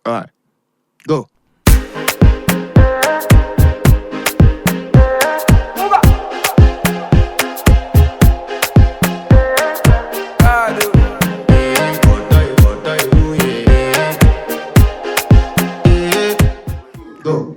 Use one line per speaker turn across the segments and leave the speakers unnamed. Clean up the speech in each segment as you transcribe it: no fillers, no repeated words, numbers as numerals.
Alright, go. Go.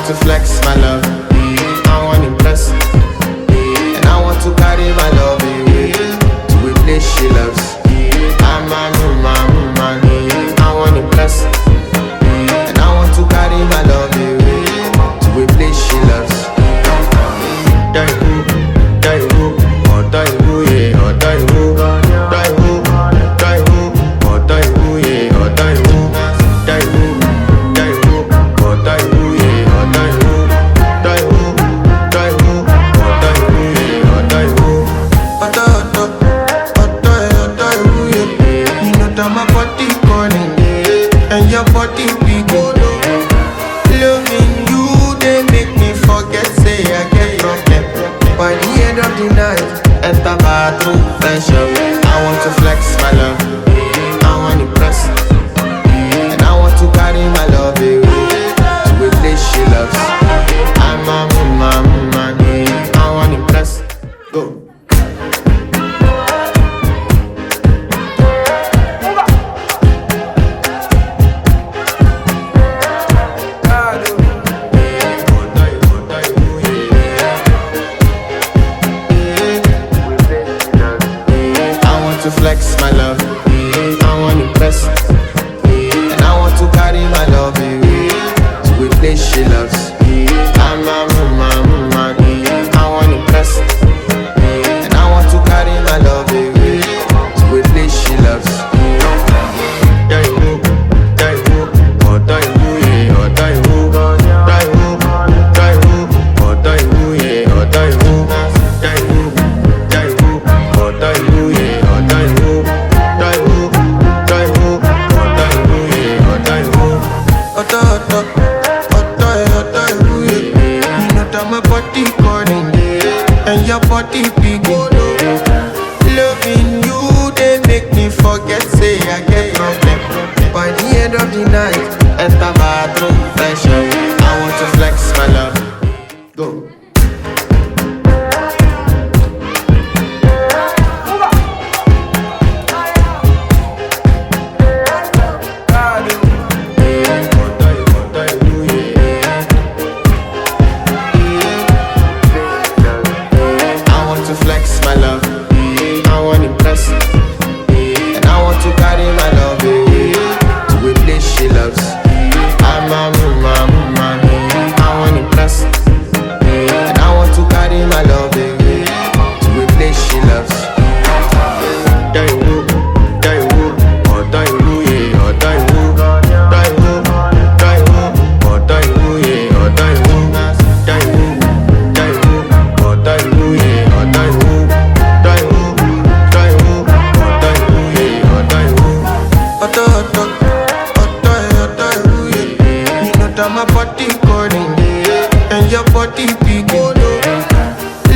To flex my love, I want to impress, and I want to carry my love away to a place she loves. I'm a woman, I want to impress, and I want to carry my love away to a place she loves. Die who, or die who, yeah, or die who, die who, or die who, yeah, or die who, die who, or die who, yeah. And your body big, loving you, they make me forget, say I get problem. By the end of the night, enter bathroom, fresh up. I want to flex my love, I want to impress, and I want to carry my love away to a place she loves. I'm a woman, I want to impress. Go. To flex my love, I want to impress, and I want to carry my love away to a place she loves. I'm a woman, I want to impress, and I want to carry my love away to a place she loves. Die who, or die who, yeah, or die who, or die who, yeah, or die who, or die who, yeah. And your body big, loving you, they make me forget, say I get problem. By the end of the night, enter bathroom, fresh up. I want to flex my love. Go. Flex my love, I want to impress, and I want to carry my love away to a place she loves. I'm a woman, I want to impress, and I want to carry my love away to a place she loves. Die who, or die who, yeah, or die who, or die who, yeah, or die who, or die who, yeah, or die who. My body calling, and your body big,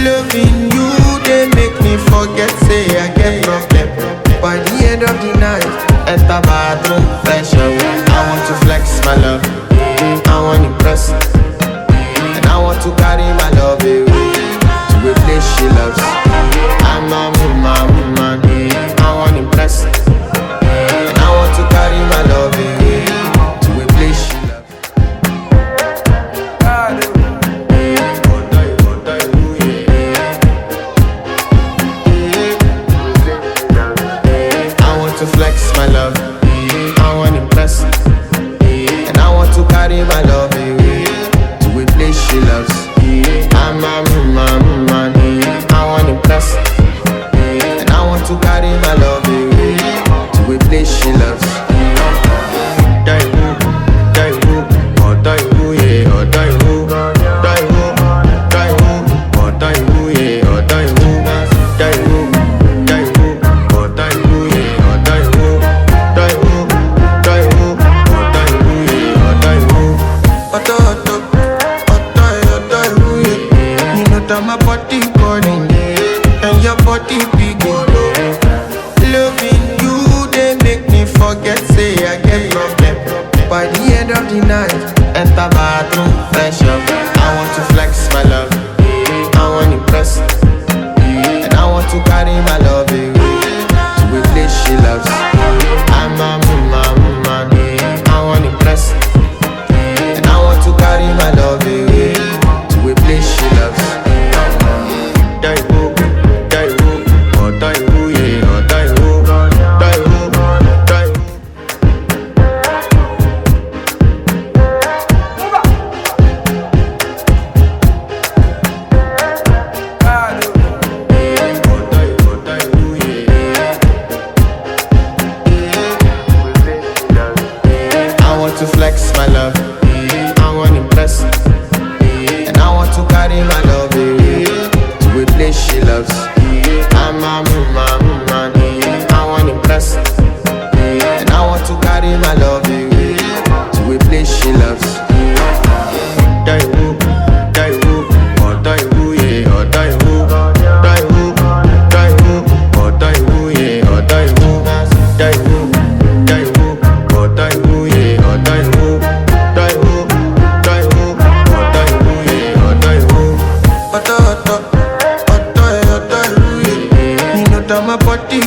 loving you, they make me forget, say I get problem. By the end of the night, enter bathroom, fresh up. I want to flex my love, I want to impress, and I want to carry my love away to a place she loves. I'm a woman, I want to impress, and I want to carry my love away to a place she loves. To flex my love, I want to impress, and I want to carry my love away to a place she loves. I'm a woman, I want to impress, and I want to carry my love away to a place she loves. Die who, or die who, yeah, or die who, or die who, yeah, or die who, or die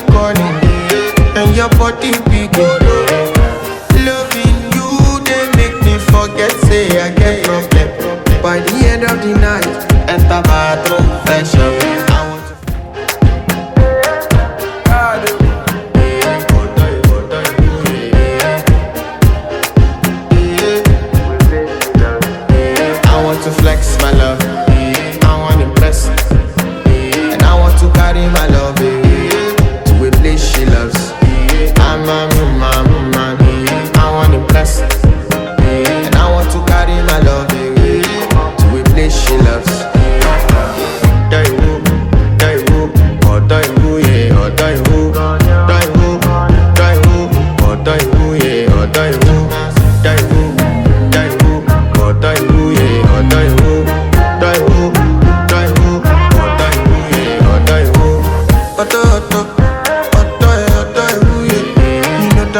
calling, and your body begin. Loving you, they make me forget, say I get problem. By the end of the night, enter bathroom, fresh up. I want to to flex my love, I want to impress, and I want to carry my love to a place she loves. I'm a woman, I want to impress, and I want to carry my love to a place she loves.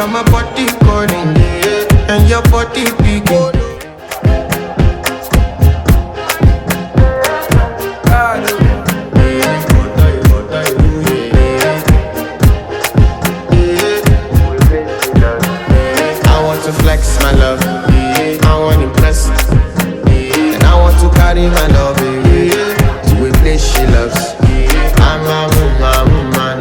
My body calling, and your body begin. I want to flex my love, I want to impress, and I want to carry my love to a place she loves. I'm a woman,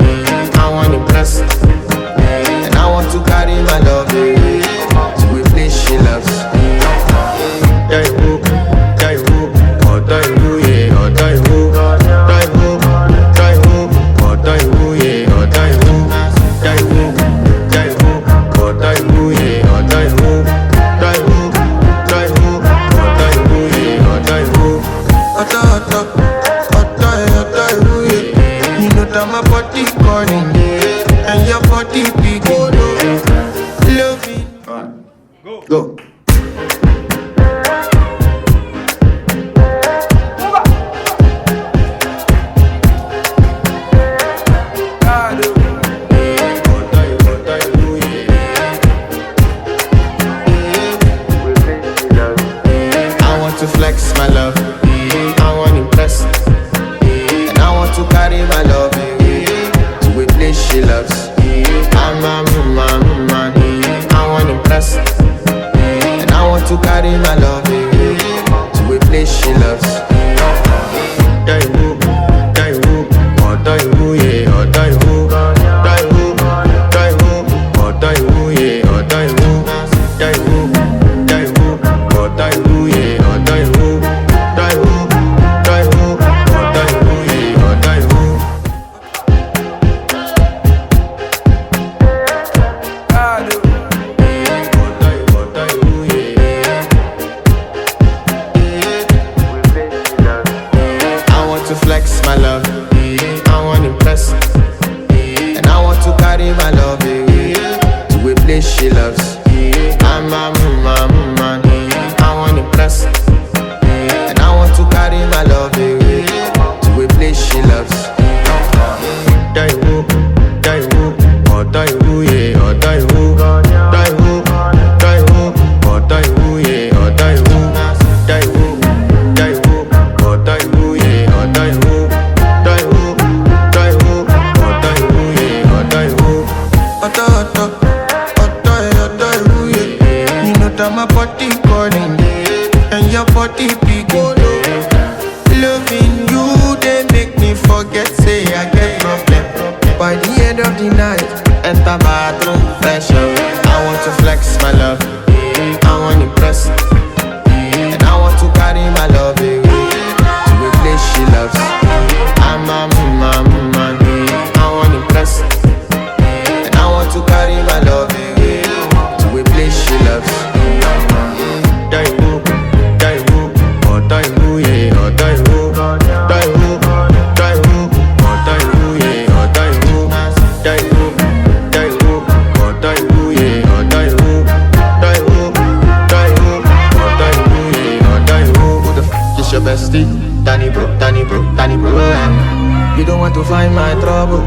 I want to impress, and I want to carry my love to a place she loves. You know that my body calling, and your body begin. Loving. Go. I want to flex my love, I want to impress, and I want to carry my love to a place she loves. I'm a woman, I want to impress, and I want to carry my love to a place she loves. To flex my love, I want to impress, and I want to carry my love to a place she loves. I'm a woman, I want to impress, and I want to carry my love to a place she loves. My body calling, and your body begin. Loving you, they make me forget, say I get problem. By the end of the night, enter bathroom, fresh up. I want to flex my love, I want to impress, and I want to carry my love to a place she loves. I'm a woman, I want to impress, and I want to carry my love to a place she loves. Danny bro, you don't want to find my trouble.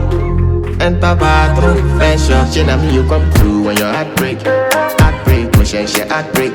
Enter bathroom, fresh up. She me you come through when your heartbreak, when she heartbreak.